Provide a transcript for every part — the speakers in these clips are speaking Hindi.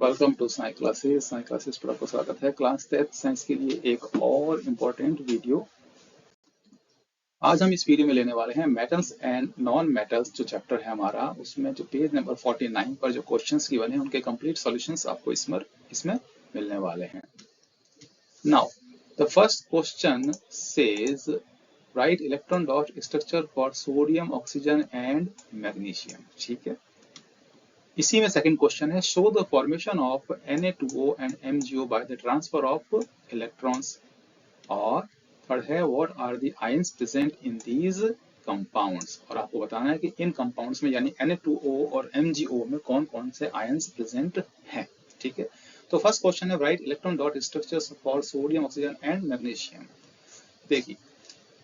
वेलकम टू साई क्लासेस पर आपका स्वागत है। क्लास 10th साइंस के लिए एक और इम्पोर्टेंट वीडियो आज हम इस वीडियो में लेने वाले हैं। मेटल्स एंड नॉन मेटल्स जो चैप्टर है हमारा, उसमें जो पेज नंबर 49 पर जो क्वेश्चंस गिवन है उनके कंप्लीट सॉल्यूशंस आपको इसमें मिलने वाले हैं। Now the first question says write electron dot structure for sodium, oxygen and magnesium. ठीक है, इसी में सेकंड क्वेश्चन है show the formation of Na2O and MgO by the transfer of electrons. और थर्ड है what are the ions present in these compounds. और आपको बताना है कि इन कंपाउंड्स में यानी Na2O और MgO में कौन कौन से आयंस प्रेजेंट हैं। ठीक है, तो फर्स्ट क्वेश्चन है right electron dot structures for sodium, oxygen and magnesium. देखिए,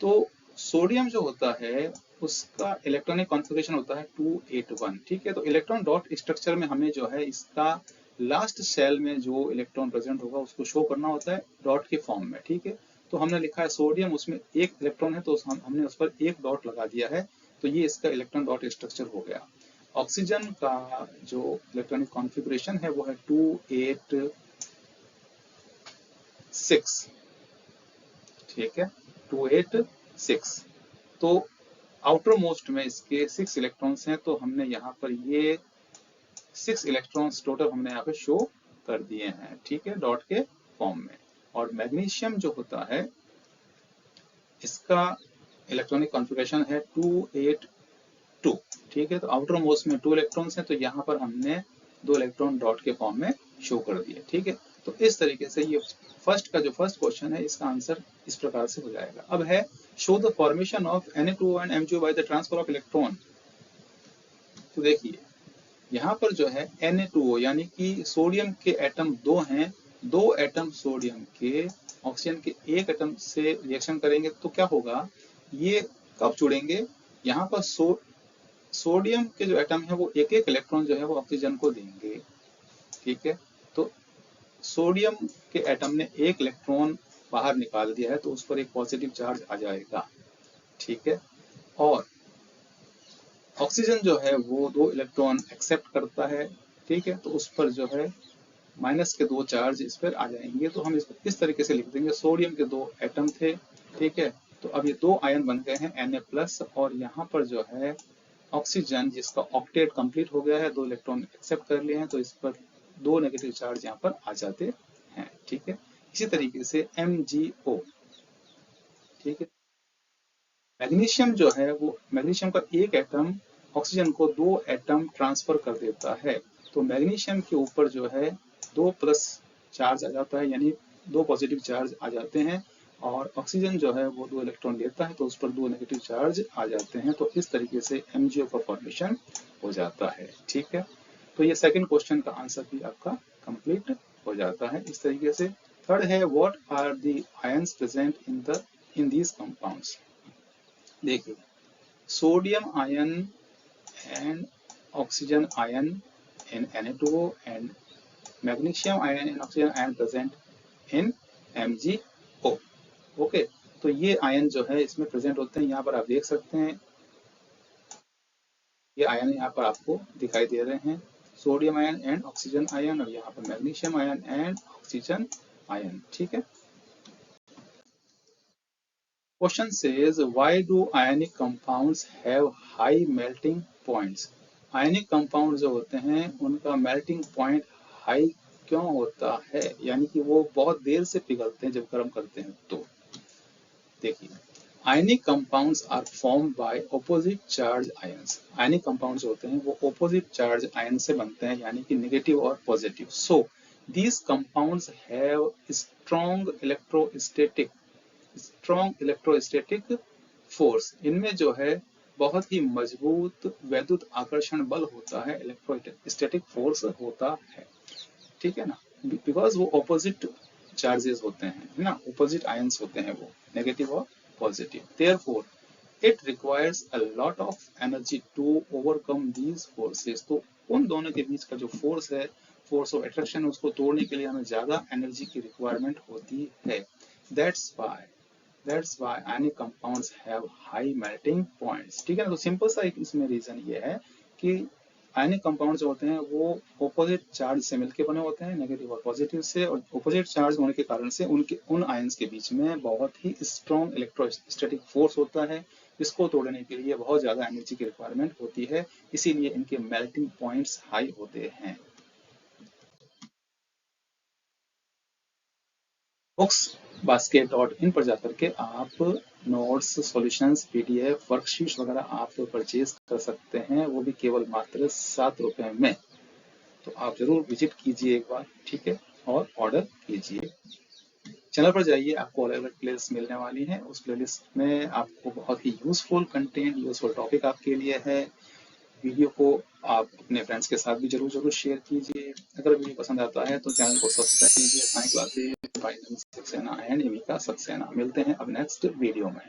तो सोडियम जो होता है उसका इलेक्ट्रॉनिक कॉन्फ़िगरेशन होता है 281। ठीक है, तो इलेक्ट्रॉन डॉट स्ट्रक्चर में हमें जो है इसका लास्ट शेल में जो इलेक्ट्रॉन प्रेजेंट होगा उसको शो करना होता है डॉट के फॉर्म में। ठीक है, तो हमने लिखा है सोडियम, उसमें एक इलेक्ट्रॉन है तो हमने उस पर एक डॉट लगा दिया है, तो ये इसका इलेक्ट्रॉन डॉट स्ट्रक्चर हो गया। ऑक्सीजन का जो इलेक्ट्रॉनिक कॉन्फ़िगरेशन है वो है 286। ठीक है, 286। तो आउटर मोस्ट में इसके 6 इलेक्ट्रॉन्स हैं, तो हमने यहाँ पर ये 6 इलेक्ट्रॉन्स टोटल हमने यहाँ पे शो कर दिए हैं। ठीक है, डॉट के फॉर्म में। और मैग्नीशियम जो होता है इसका इलेक्ट्रॉनिक कॉन्फ़िगरेशन है 282। ठीक है, तो आउटर मोस्ट में 2 इलेक्ट्रॉन्स हैं, तो यहाँ पर हमने 2 इलेक्ट्रॉन डॉट के फॉर्म में शो कर दिए। ठीक है, तो इस तरीके से ये फर्स्ट क्वेश्चन है, इसका आंसर इस प्रकार से हो जाएगा। अब है show the formation of Na2O and MgO by the transfer of electron. तो देखिए यहाँ पर जो है Na2O यानी कि सोडियम के एटम दो हैं, दो एटम सोडियम के ऑक्सीजन के एक एटम से रिएक्शन करेंगे तो क्या होगा, ये कब जुड़ेंगे, यहाँ पर सोडियम के जो एटम है वो एक एक इलेक्ट्रॉन जो है वो ऑक्सीजन को देंगे। ठीक है, तो सोडियम के एटम ने एक इलेक्ट्रॉन बाहर निकाल दिया है तो उस पर एक पॉजिटिव चार्ज आ जाएगा। ठीक है, और ऑक्सीजन जो है वो 2 इलेक्ट्रॉन एक्सेप्ट करता है। ठीक है, तो उस पर जो है माइनस के 2 चार्ज इस पर आ जाएंगे, तो हम इसको इस तरीके से लिख देंगे सोडियम के 2 एटम थे। ठीक है, तो अब ये 2 आयन बन गए हैं Na+, और यहाँ पर जो है ऑक्सीजन जिसका ऑक्टेट कंप्लीट हो गया है, 2 इलेक्ट्रॉन एक्सेप्ट कर लिए हैं, तो इस पर 2 नेगेटिव चार्ज यहाँ पर आ जाते हैं। ठीक है, इसी तरीके से MgO। ठीक है, मैग्नीशियम जो है वो मैग्नीशियम का एक एटम ऑक्सीजन को 2 एटम ट्रांसफर कर देता है, तो मैग्नीशियम के ऊपर जो है 2 प्लस चार्ज आ जाता है, यानी 2 पॉजिटिव चार्ज आ जाते हैं, और ऑक्सीजन जो है वो 2 इलेक्ट्रॉन लेता है तो उस पर 2 नेगेटिव चार्ज आ जाते हैं, तो इस तरीके से MgO का फॉर्मेशन हो जाता है। ठीक है, तो ये सेकंड क्वेश्चन का आंसर भी आपका कंप्लीट हो जाता है इस तरीके से। थर्ड है what are the ions present in these compounds. देखिए, sodium ion and oxygen ion in Na2O and magnesium ion and oxygen ion present in MgO। Okay, तो ये आयन जो है इसमें प्रेजेंट होते हैं, यहाँ पर आप देख सकते हैं ये आयन यहाँ पर आपको दिखाई दे रहे हैं, sodium ion and oxygen ion, और यहाँ पर magnesium ion and oxygen ion. ठीक है, question says why do ionic compounds have high melting points. Ionic compound जो होते हैं उनका मेल्टिंग पॉइंट हाई क्यों होता है, यानी कि वो बहुत देर से पिघलते हैं जब गर्म करते हैं तो। देखिए, ionic compounds are form by opposite charge ions. Ionic compounds होते हैं वो ऑपोजिट चार्ज आयन से बनते हैं, यानी कि नेगेटिव और positive. So these compounds have strong electrostatic force. इनमें जो है बहुत ही मजबूत वैद्युत आकर्षण बल होता है, इलेक्ट्रोस्टैटिक फोर्स होता है। ठीक है ना, बिकॉज वो ऑपोजिट चार्जेस होते हैं, है ना, ऑपोजिट आयंस होते हैं वो, नेगेटिव और positive. Therefore it requires a lot of energy to overcome these forces. तो उन दोनों के बीच का जो फोर्स है, फोर्स ऑफ अट्रैक्शन, उसको तोड़ने के लिए हमें ज्यादा एनर्जी की रिक्वायरमेंट होती है। That's why ionic compounds have high melting points. ठीक है ना, तो सिंपल सा एक इसमें रीजन ये है कि आयनिक कंपाउंड जो होते हैं वो ऑपोजिट चार्ज से मिलकर बने होते हैं, नेगेटिव और पॉजिटिव से, और ऑपोजिट चार्ज होने के कारण से उन आयंस के बीच में बहुत ही स्ट्रॉन्ग इलेक्ट्रोस्टैटिक फोर्स होता है, जिसको तोड़ने के लिए बहुत ज्यादा एनर्जी की रिक्वायरमेंट होती है, इसीलिए इनके मेल्टिंग पॉइंट्स हाई होते हैं। बुक्स basket.in पर जाकर के आप नोट्स, सॉल्यूशंस, पीडीएफ, वर्कशीट्स वगैरह आप परचेज कर सकते हैं, वो भी केवल मात्र 7 रुपए में। तो आप जरूर विजिट कीजिए एक बार, ठीक है, और ऑर्डर कीजिए। चैनल पर जाइए, आपको अलग अलग प्लेलिस्ट मिलने वाली हैं, उस प्लेलिस्ट में आपको बहुत ही यूजफुल कंटेंट, यूजफुल टॉपिक आपके लिए है। वीडियो को आप अपने फ्रेंड्स के साथ भी जरूर जरूर शेयर कीजिए। अगर वीडियो पसंद आता है तो चैनल को सब्सक्राइब कीजिए। Science classes by Naveen Saxena and Amika Saxena. मिलते हैं अब नेक्स्ट वीडियो में।